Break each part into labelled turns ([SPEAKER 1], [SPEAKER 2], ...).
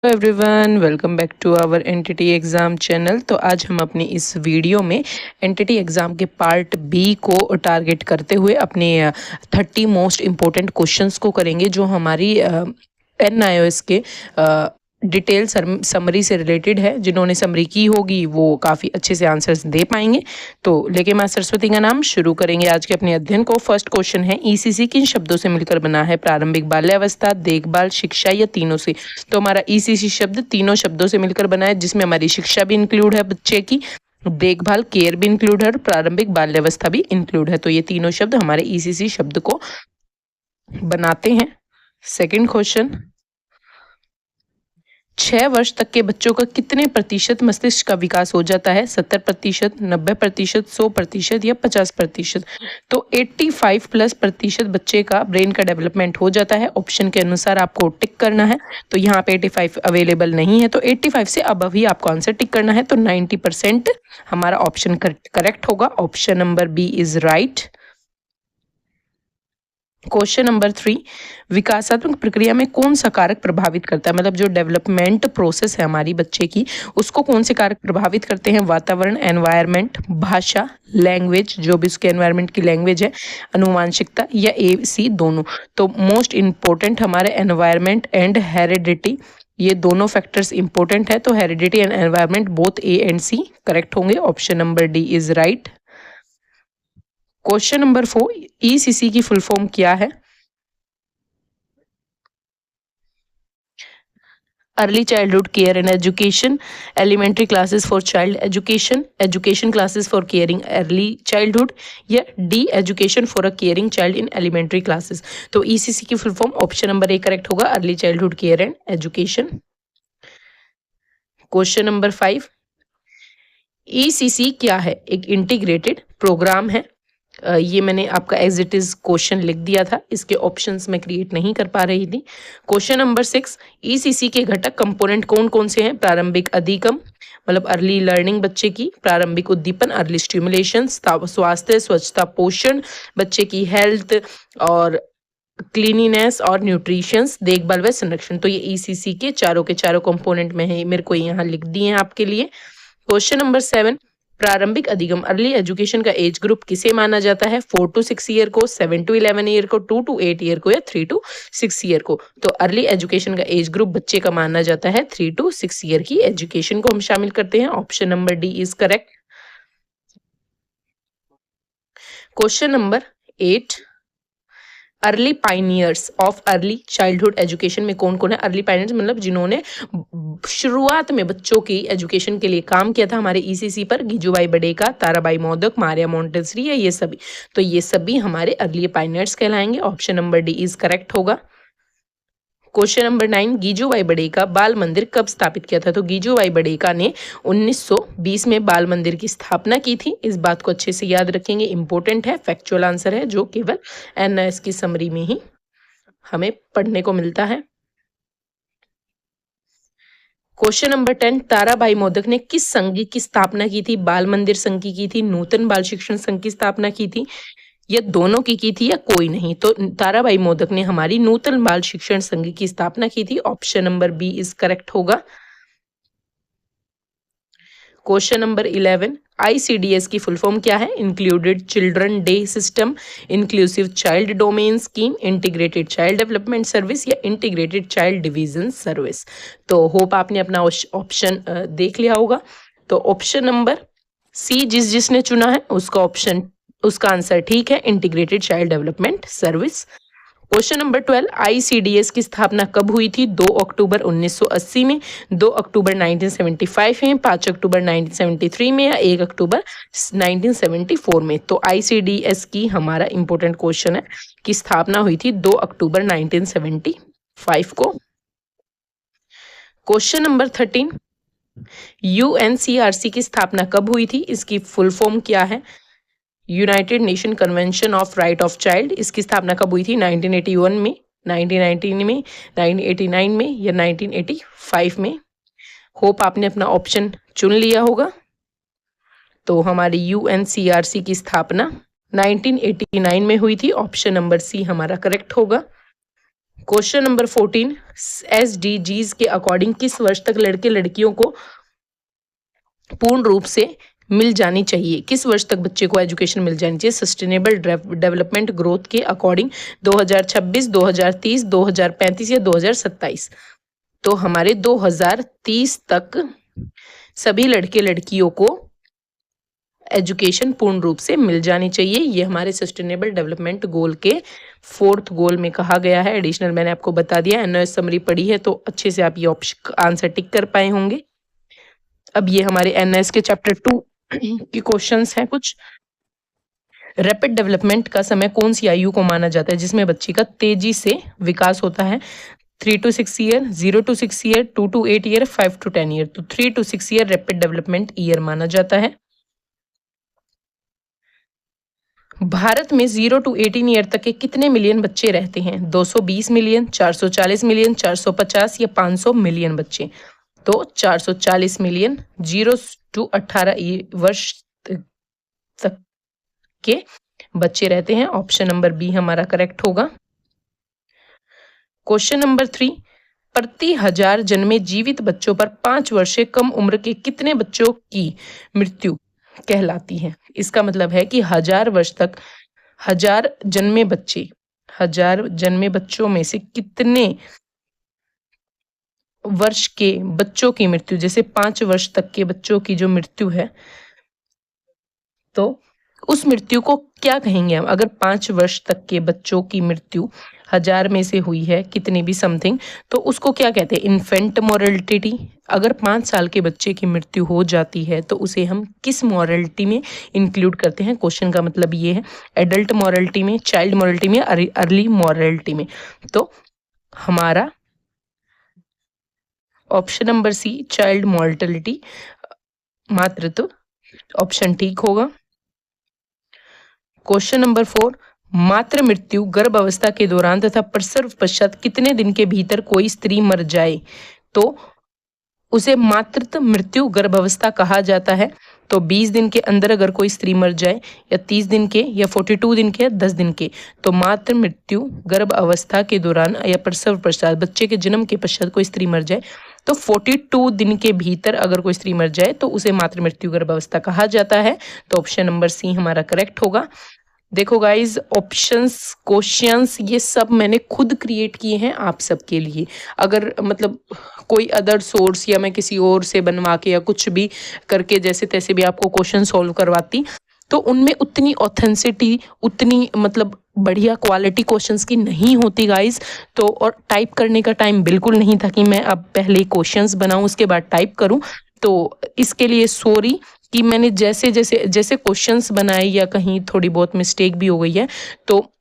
[SPEAKER 1] Hello everyone, welcome back to our NTT exam channel. तो आज हम अपनी इस वीडियो में एनटीटी एग्ज़ाम के पार्ट बी को टारगेट करते हुए अपने 30 मोस्ट इम्पोर्टेंट क्वेश्चंस को करेंगे जो हमारी NIOS के डिटेल समरी से रिलेटेड है। जिन्होंने समरी की होगी वो काफ़ी अच्छे से आंसर्स दे पाएंगे। तो लेके माँ सरस्वती का नाम शुरू करेंगे आज के अपने अध्ययन को। फर्स्ट क्वेश्चन है, ईसीसी किन शब्दों से मिलकर बना है? प्रारंभिक बाल्यावस्था, देखभाल, शिक्षा या तीनों से? तो हमारा ईसीसी शब्द तीनों शब्दों से मिलकर बना है, जिसमें हमारी शिक्षा भी इंक्लूड है बच्चे की, देखभाल केयर भी इंक्लूड है और प्रारंभिक बाल्यावस्था भी इंक्लूड है। तो ये तीनों शब्द हमारे ईसीसी शब्द को बनाते हैं। सेकंड क्वेश्चन, 6 वर्ष तक के बच्चों का कितने प्रतिशत मस्तिष्क का विकास हो जाता है? 70%, 90%, 100% या 50%? तो 85+ % बच्चे का ब्रेन का डेवलपमेंट हो जाता है। ऑप्शन के अनुसार आपको टिक करना है। तो यहाँ पे 85 अवेलेबल नहीं है, तो 85 से अबव ही आपको आंसर टिक करना है। तो 90% हमारा ऑप्शन करेक्ट होगा। Option number B is right. Question number 3, विकासात्मक प्रक्रिया में कौन सा कारक प्रभावित करता है? मतलब जो डेवलपमेंट प्रोसेस है हमारी बच्चे की, उसको कौन से कारक प्रभावित करते हैं? वातावरण, एनवायरनमेंट, भाषा, लैंग्वेज, जो भी उसके एनवायरनमेंट की लैंग्वेज है, अनुवांशिकता या A-C दोनों? तो मोस्ट इम्पोर्टेंट हमारे एनवायरनमेंट एंड हेरिडिटी, ये दोनों फैक्टर्स इंपॉर्टेंट है। तो heredity and environment both A and C correct होंगे। Option number D is right. Question number 4, ECC की फुल फॉर्म क्या है? Early childhood care and education, elementary classes for child education, education classes for caring early childhood, या D education for a caring child in elementary classes? तो ECC की full form option number A correct होगा, early childhood care and education. Question number 5, ECC क्या है? एक integrated programme है। ये मैंने आपका एज इट इज क्वेश्चन लिख दिया था, इसके ऑप्शंस मैं क्रिएट नहीं कर पा रही थी। क्वेश्चन नंबर 6, ECC के घटक कंपोनेंट कौन कौन से हैं? प्रारंभिक अधिगम, मतलब अर्ली लर्निंग बच्चे की, प्रारंभिक उद्दीपन, अर्ली स्टिमुलेशन, स्वास्थ्य, स्वच्छता, पोषण, बच्चे की हेल्थ और क्लीनिनेस और न्यूट्रिशंस, देखभाल व संरक्षण। तो ये ECC के चारों कंपोनेंट में है, मेरे को यहाँ लिख दिए हैं आपके लिए। क्वेश्चन नंबर 7, प्रारंभिक अधिगम अर्ली एजुकेशन का एज ग्रुप किसे माना जाता है? 4 to 6 ईयर को, 7 to 11 ईयर को, 2 to 8 ईयर को या 3 to 6 ईयर को? तो अर्ली एजुकेशन का एज ग्रुप बच्चे का माना जाता है 3 to 6 ईयर की एजुकेशन को हम शामिल करते हैं। Option number D is correct. Question number 8, early Pioneers of early childhood education में कौन कौन है? अर्ली पाइनियर्स मतलब जिन्होंने शुरुआत में बच्चों की एजुकेशन के लिए काम किया था हमारे ECC पर, गिजुबाई बडेका, ताराबाई मोदक, मारिया मोंटेसरी या ये सभी? तो ये सभी हमारे अर्ली पाइनियर्स कहलाएंगे। Option number D is correct होगा। क्वेश्चन नंबर 9, गिजुबाई बडेका बाल मंदिर कब स्थापित किया था? तो गिजुबाई बडेका ने 1920 में बाल मंदिर की स्थापना की थी। इस बात को अच्छे से याद रखेंगे, इंपॉर्टेंट है, फैक्चुअल आंसर है जो केवल NIOS की समरी में ही हमें पढ़ने को मिलता है। क्वेश्चन नंबर 10, ताराबाई मोदक ने किस संघ की स्थापना की थी? बाल मंदिर संघ की थी, नूतन बाल शिक्षण संघ की स्थापना की थी, या दोनों की थी, या कोई नहीं? तो ताराबाई मोदक ने हमारी नूतन बाल शिक्षण संघ की स्थापना की थी। Option number B is correct होगा। क्वेश्चन नंबर 11, ICDS की फुल फॉर्म क्या है? Included children day system, inclusive child domain scheme, integrated child development service या इंटीग्रेटेड चाइल्ड डिवीजन सर्विस? तो होप आपने अपना ऑप्शन देख लिया होगा। तो ऑप्शन नंबर सी जिसने चुना है उसका आंसर ठीक है, integrated child development service. Question number 12, ICDS की स्थापना कब हुई थी? 2 अक्टूबर 1980 में, 2 अक्टूबर 1975 में, 5 अक्टूबर 1973 में या 1 अक्टूबर 1974 में? तो ICDS की हमारा इंपॉर्टेंट क्वेश्चन है कि स्थापना हुई थी 2 अक्टूबर 1975 को। क्वेश्चन नंबर 13, UNCRC की स्थापना कब हुई थी? इसकी फुल फॉर्म क्या है? United nation convention of right of child. इसकी स्थापना कब हुई थी? 1981 में, 1919 में, 1989 में या 1985 में? होप आपने अपना ऑप्शन चुन लिया होगा। तो हमारी UNCRC की स्थापना 1989 में हुई थी। ऑप्शन नंबर सी हमारा करेक्ट होगा। क्वेश्चन नंबर 14, SDGs के अकॉर्डिंग किस वर्ष तक लड़के लड़कियों को पूर्ण रूप से मिल जानी चाहिए? किस वर्ष तक बच्चे को एजुकेशन मिल जानी चाहिए सस्टेनेबल डेवलपमेंट ग्रोथ के अकॉर्डिंग? 2026, 2030, 2035 या 2027? तो हमारे 2030 तक सभी लड़के लड़कियों को एजुकेशन पूर्ण रूप से मिल जानी चाहिए। ये हमारे सस्टेनेबल डेवलपमेंट गोल के 4th गोल में कहा गया है। एडिशनल मैंने आपको बता दिया, एनओएस समरी पढ़ी है तो अच्छे से आप ये ऑप्शन आंसर टिक कर पाए होंगे। अब ये हमारे एनएस के चैप्टर 2 की क्वेश्चंस हैं कुछ। रैपिड डेवलपमेंट का समय कौन सी आयु को माना जाता है जिसमें बच्चे का तेजी से विकास होता है? 3 to 6 year, 0 to 6 year, 2 to 8 year, 5 to 10 year. तो 3 to 6 year rapid development year माना जाता है। भारत में 0 to 18 ईयर तक के कितने मिलियन बच्चे रहते हैं? 220 मिलियन, 440 मिलियन, 450 या 500 मिलियन बच्चे? तो 440 मिलियन 0 to 18 वर्ष तक के बच्चे रहते हैं। ऑप्शन नंबर बी हमारा करेक्ट होगा। क्वेश्चन नंबर 3, प्रति 1000 जन्मे जीवित बच्चों पर 5 वर्ष से कम उम्र के कितने बच्चों की मृत्यु कहलाती है? इसका मतलब है कि 1000 वर्ष तक 1000 जन्मे बच्चों में से कितने वर्ष के बच्चों की मृत्यु, जैसे 5 वर्ष तक के बच्चों की जो मृत्यु है तो उस मृत्यु को क्या कहेंगे हम? अगर 5 वर्ष तक के बच्चों की मृत्यु 1000 में से हुई है कितनी भी समथिंग, तो उसको क्या कहते हैं? Infant mortality. अगर 5 साल के बच्चे की मृत्यु हो जाती है तो उसे हम किस मोर्टेलिटी में इंक्लूड करते हैं? क्वेश्चन का मतलब ये है, एडल्ट मोर्टेलिटी में, चाइल्ड मोर्टेलिटी में, अर्ली मोर्टेलिटी में। तो हमारा option number C, child mortality, मातृत्व, ऑप्शन ठीक होगा। क्वेश्चन नंबर 4, मातृ मृत्यु गर्भ अवस्था के दौरान तथा प्रसव पश्चात कितने दिन के भीतर कोई स्त्री मर जाए तो उसे मातृत्व मृत्यु गर्भावस्था कहा जाता है? तो 20 दिन के अंदर अगर कोई स्त्री मर जाए, या 30 दिन के, या 42 दिन के, या 10 दिन के, तो मातृ मृत्यु गर्भ अवस्था के दौरान या प्रसव पश्चात, बच्चे के जन्म के पश्चात कोई स्त्री मर जाए तो 42 दिन के भीतर अगर कोई स्त्री मर जाए तो उसे मातृ मृत्यु गर्भावस्था कहा जाता है। तो ऑप्शन नंबर सी हमारा करेक्ट होगा। देखो गाइज, ऑप्शंस, क्वेश्चंस ये सब मैंने खुद क्रिएट किए हैं आप सबके लिए। अगर मतलब कोई अदर सोर्स या मैं किसी और से बनवा के या कुछ भी करके जैसे तैसे भी आपको क्वेश्चन सॉल्व करवाती तो उनमें उतनी ऑथेंसिटी, उतनी मतलब बढ़िया क्वालिटी क्वेश्चंस की नहीं होती गाइज। तो और टाइप करने का टाइम बिल्कुल नहीं था कि मैं अब पहले क्वेश्चंस बनाऊं उसके बाद टाइप करूं, तो इसके लिए सॉरी कि मैंने जैसे क्वेश्चंस बनाए या कहीं थोड़ी बहुत मिस्टेक भी हो गई है, तो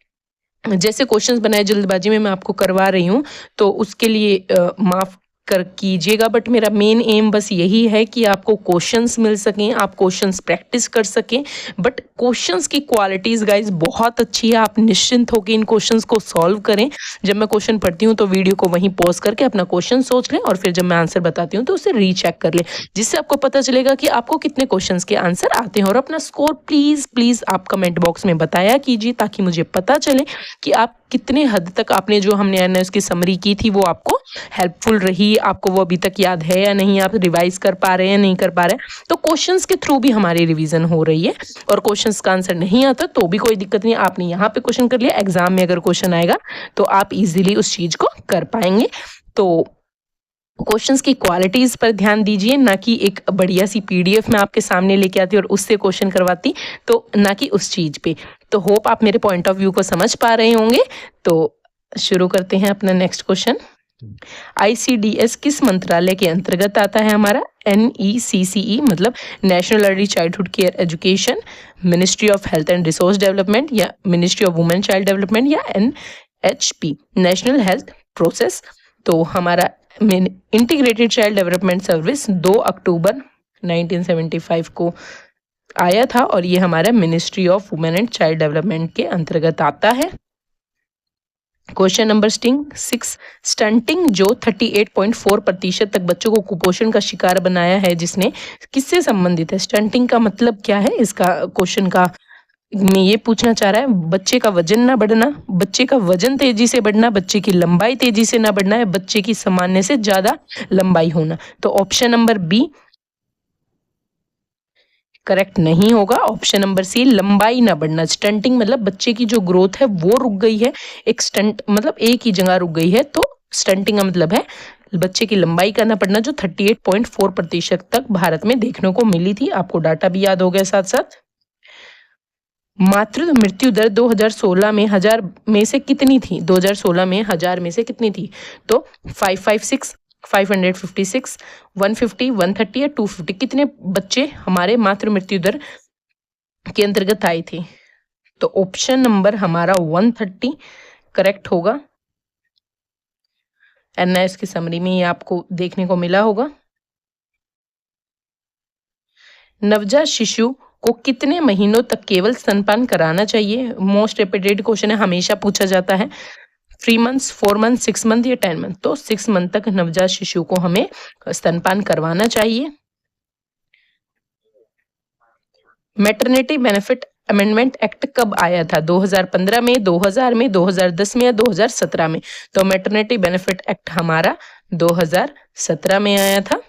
[SPEAKER 1] जैसे क्वेश्चंस बनाए जल्दबाजी में मैं आपको करवा रही हूँ तो उसके लिए माफ़ कर कीजिएगा। बट मेरा मेन एम बस यही है कि आपको क्वेश्चंस मिल सकें, आप क्वेश्चंस प्रैक्टिस कर सकें। बट क्वेश्चंस की क्वालिटीज़ गाइज बहुत अच्छी है, आप निश्चिंत होकर इन क्वेश्चंस को सॉल्व करें। जब मैं क्वेश्चन पढ़ती हूँ तो वीडियो को वहीं पॉज करके अपना क्वेश्चन सोच लें और फिर जब मैं आंसर बताती हूँ तो उसे रीचेक कर लें, जिससे आपको पता चलेगा कि आपको कितने क्वेश्चंस के आंसर आते हैं। और अपना स्कोर प्लीज़ आप कमेंट बॉक्स में बताया कीजिए ताकि मुझे पता चले कि आप कितने हद तक आपने जो हमने एनएस की समरी की थी वो आपको हेल्पफुल रही, आपको वो अभी तक याद है या नहीं, आप रिवाइज कर पा रहे हैं या नहीं कर पा रहे हैं। तो क्वेश्चंस के थ्रू भी हमारी रिवीजन हो रही है। और क्वेश्चंस का आंसर नहीं आता तो भी कोई दिक्कत नहीं, आपने यहाँ पे क्वेश्चन कर लिया, एग्जाम में अगर क्वेश्चन आएगा तो आप इजीली उस चीज को कर पाएंगे। तो क्वेश्चंस की क्वालिटीज पर ध्यान दीजिए, ना कि एक बढ़िया सी पीडीएफ में आपके सामने लेके आती और उससे क्वेश्चन करवाती, तो ना कि उस चीज पे। तो होप आप मेरे पॉइंट ऑफ व्यू को समझ पा रहे होंगे। तो शुरू करते हैं अपना नेक्स्ट क्वेश्चन। ICDS किस मंत्रालय के अंतर्गत आता है? हमारा NECCE मतलब national early childhood care education, ministry of health and resource development, या ministry of women child development, या NHP नेशनल हेल्थ प्रोसेस। तो हमारा इंटीग्रेटेड चाइल्ड डेवलपमेंट सर्विस 2 अक्टूबर 1975 को आया था और ये हमारा ministry of women and child development के अंतर्गत आता है। क्वेश्चन नंबर 6, स्टंटिंग जो 38.4% तक बच्चों को कुपोषण का शिकार बनाया है, जिसने किससे संबंधित है? स्टंटिंग का मतलब क्या है? इसका क्वेश्चन का में ये पूछना चाह रहा है बच्चे का वजन ना बढ़ना, बच्चे का वजन तेजी से बढ़ना, बच्चे की लंबाई तेजी से ना बढ़ना है, बच्चे की सामान्य से ज्यादा लंबाई होना। तो ऑप्शन नंबर बी करेक्ट नहीं होगा। ऑप्शन नंबर सी लंबाई ना बढ़ना। स्टंटिंग मतलब बच्चे की जो ग्रोथ है वो रुक गई है, एक स्टंट मतलब एक ही जगह रुक गई है, तो स्टंटिंग का मतलब है बच्चे की लंबाई का ना बढ़ना, जो 38.4% तक भारत में देखने को मिली थी। आपको डाटा भी याद हो गया साथ साथ। मातृ मृत्यु दर 2016 में 1000 में से कितनी थी? 2016 में 1000 में से कितनी थी? तो 556, 556, 150, 130 या 250, कितने बच्चे हमारे मातृ मृत्यु दर के अंतर्गत आई थी? तो ऑप्शन नंबर हमारा 130 करेक्ट होगा। एनआईएस की समरी में ये आपको देखने को मिला होगा। नवजात शिशु को कितने महीनों तक केवल स्तनपान कराना चाहिए? मोस्ट रिपीटेड क्वेश्चन है, हमेशा पूछा जाता है। 3 मंथ्स, 4 मंथ, 6 मंथ या 10 मंथ? तो 6 मंथ तक नवजात शिशु को हमें स्तनपान करवाना चाहिए। मैटरनिटी बेनिफिट अमेंडमेंट एक्ट कब आया था? 2015 में, 2000 में, 2010 में या 2017 में? तो मैटरनिटी बेनिफिट एक्ट हमारा 2017 में आया था।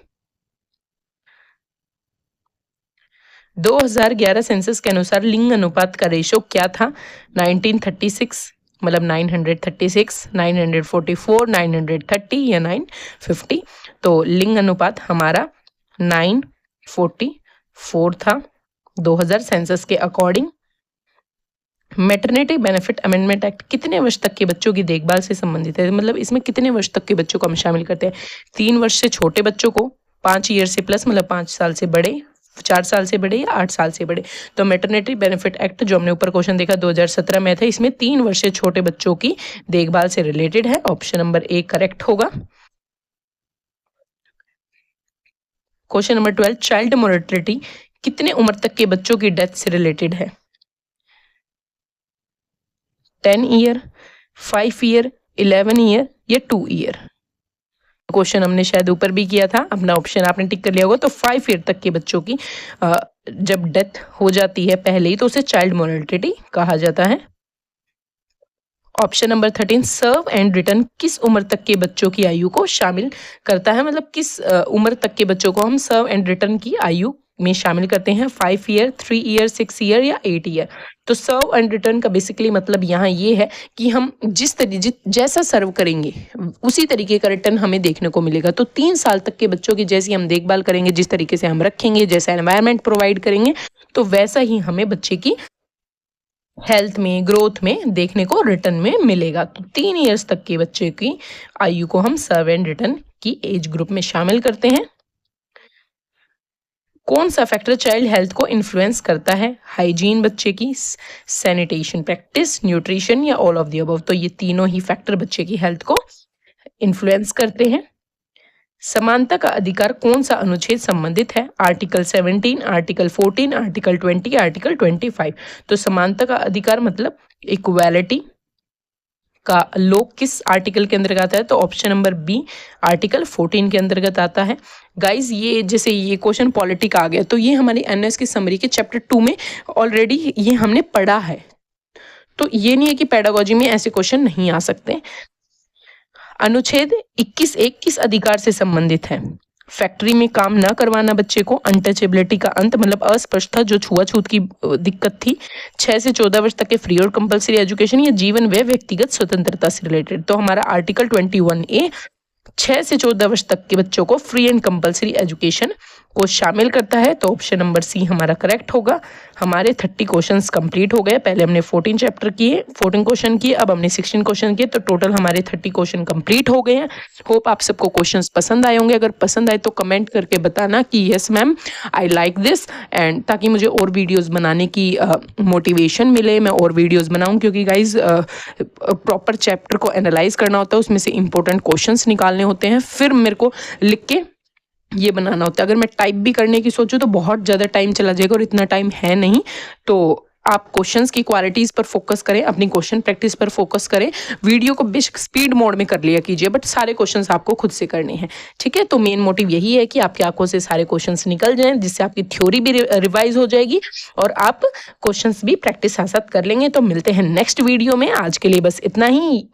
[SPEAKER 1] 2011 सेंसस के अनुसार लिंग अनुपात का रेशो क्या था? 1936 मतलब 936, 944, 930 या 950? तो लिंग अनुपात हमारा 944 था 2000 सेंसस के according. Maternity benefit amendment act कितने वर्ष तक के बच्चों की देखभाल से संबंधित है? मतलब इसमें कितने वर्ष तक के बच्चों को हम शामिल करते हैं? 3 वर्ष से छोटे बच्चों को, 5 ईयर से प्लस मतलब 5 साल से बड़े, 4 साल से बड़े या 8 साल से बड़े? तो मैटरनिटी बेनिफिट एक्ट जो हमने ऊपर क्वेश्चन देखा 2017 में था, इसमें 3 वर्ष से छोटे बच्चों की देखभाल से रिलेटेड है। ऑप्शन नंबर ए करेक्ट होगा। क्वेश्चन नंबर 12, चाइल्ड मोर्टेलिटी कितने उम्र तक के बच्चों की डेथ से रिलेटेड है? 10 ईयर, 5 ईयर, 11 ईयर या 2 ईयर? क्वेश्चन हमने शायद ऊपर भी किया था, अपना ऑप्शन आपने टिक कर लिया होगा। तो 5 ईयर तक के बच्चों की जब डेथ हो जाती है पहले ही, तो उसे चाइल्ड मोर्टेलिटी कहा जाता है। Option number 13, serve and return किस उम्र तक के बच्चों की आयु को शामिल करता है? मतलब किस उम्र तक के बच्चों को हम सर्व एंड रिटर्न की आयु में शामिल करते हैं? 5 ईयर, 3 ईयर, 6 ईयर या 8 ईयर? तो सर्व एंड रिटर्न का बेसिकली मतलब यहाँ ये है कि हम जैसा सर्व करेंगे उसी तरीके का रिटर्न हमें देखने को मिलेगा। तो 3 साल तक के बच्चों की जैसी हम देखभाल करेंगे, जिस तरीके से हम रखेंगे, जैसा एनवायरनमेंट प्रोवाइड करेंगे, तो वैसा ही हमें बच्चे की हेल्थ में, ग्रोथ में देखने को रिटर्न में मिलेगा। तो 3 इयर्स तक के बच्चे की आयु को हम सर्व एंड रिटर्न की एज ग्रुप में शामिल करते हैं। कौन सा फैक्टर चाइल्ड हेल्थ को इन्फ्लुएंस करता है? हाइजीन बच्चे की, सैनिटेशन प्रैक्टिस, न्यूट्रिशन या ऑल ऑफ द अबव? तो ये तीनों ही फैक्टर बच्चे की हेल्थ को इन्फ्लुएंस करते हैं। समानता का अधिकार कौन सा अनुच्छेद संबंधित है? Article 17, article 14, article 20, article 25? तो समानता का अधिकार मतलब इक्वालिटी का लोग किस आर्टिकल के अंतर्गत आता है? तो ऑप्शन नंबर बी आर्टिकल 14 के अंतर्गत आता है। गाइज ये जैसे ये क्वेश्चन पॉलिटिक आ गया, तो ये हमारी एनएस की समरी के चैप्टर 2 में ऑलरेडी ये हमने पढ़ा है। तो ये नहीं है कि पेडागोजी में ऐसे क्वेश्चन नहीं आ सकते। अनुच्छेद 21(1) किस अधिकार से संबंधित है? फैक्ट्री में काम न करवाना बच्चे को, अनटचेबिलिटी का अंत मतलब अस्पष्टता जो छुआछूत की दिक्कत थी, 6 से 14 वर्ष तक के फ्री और कंपलसरी एजुकेशन या जीवन व व्यक्तिगत स्वतंत्रता से रिलेटेड? तो हमारा आर्टिकल 21A 6 से 14 वर्ष तक के बच्चों को फ्री एंड कंपलसरी एजुकेशन को शामिल करता है। तो ऑप्शन नंबर सी हमारा करेक्ट होगा। हमारे 30 क्वेश्चंस कंप्लीट हो गए। पहले हमने 14 चैप्टर किए, 14 क्वेश्चन किए, अब हमने 16 क्वेश्चन किए, तो टोटल हमारे 30 क्वेश्चन कंप्लीट हो गए हैं। होप आप सबको क्वेश्चंस पसंद आए होंगे। अगर पसंद आए तो कमेंट करके बताना कि yes ma'am I like this, and ताकि मुझे और वीडियोज़ बनाने की मोटिवेशन मिले, मैं और वीडियोज़ बनाऊँ, क्योंकि गाइज प्रॉपर चैप्टर को एनालाइज करना होता है, उसमें से इंपॉर्टेंट क्वेश्चंस निकालने होते हैं, फिर मेरे को लिख के ये बनाना होता है। अगर मैं टाइप भी करने की सोचूं तो बहुत ज़्यादा टाइम चला जाएगा और इतना टाइम है नहीं। तो आप क्वेश्चंस की क्वालिटीज़ पर फोकस करें, अपनी क्वेश्चन प्रैक्टिस पर फोकस करें। वीडियो को बेशक स्पीड मोड में कर लिया कीजिए, बट सारे क्वेश्चंस आपको खुद से करने हैं, ठीक है। तो मेन मोटिव यही है कि आपकी आंखों से सारे क्वेश्चंस निकल जाएं, जिससे आपकी थ्योरी भी रिवाइज हो जाएगी और आप क्वेश्चंस भी प्रैक्टिस साथ साथ कर लेंगे। तो मिलते हैं नेक्स्ट वीडियो में, आज के लिए बस इतना ही।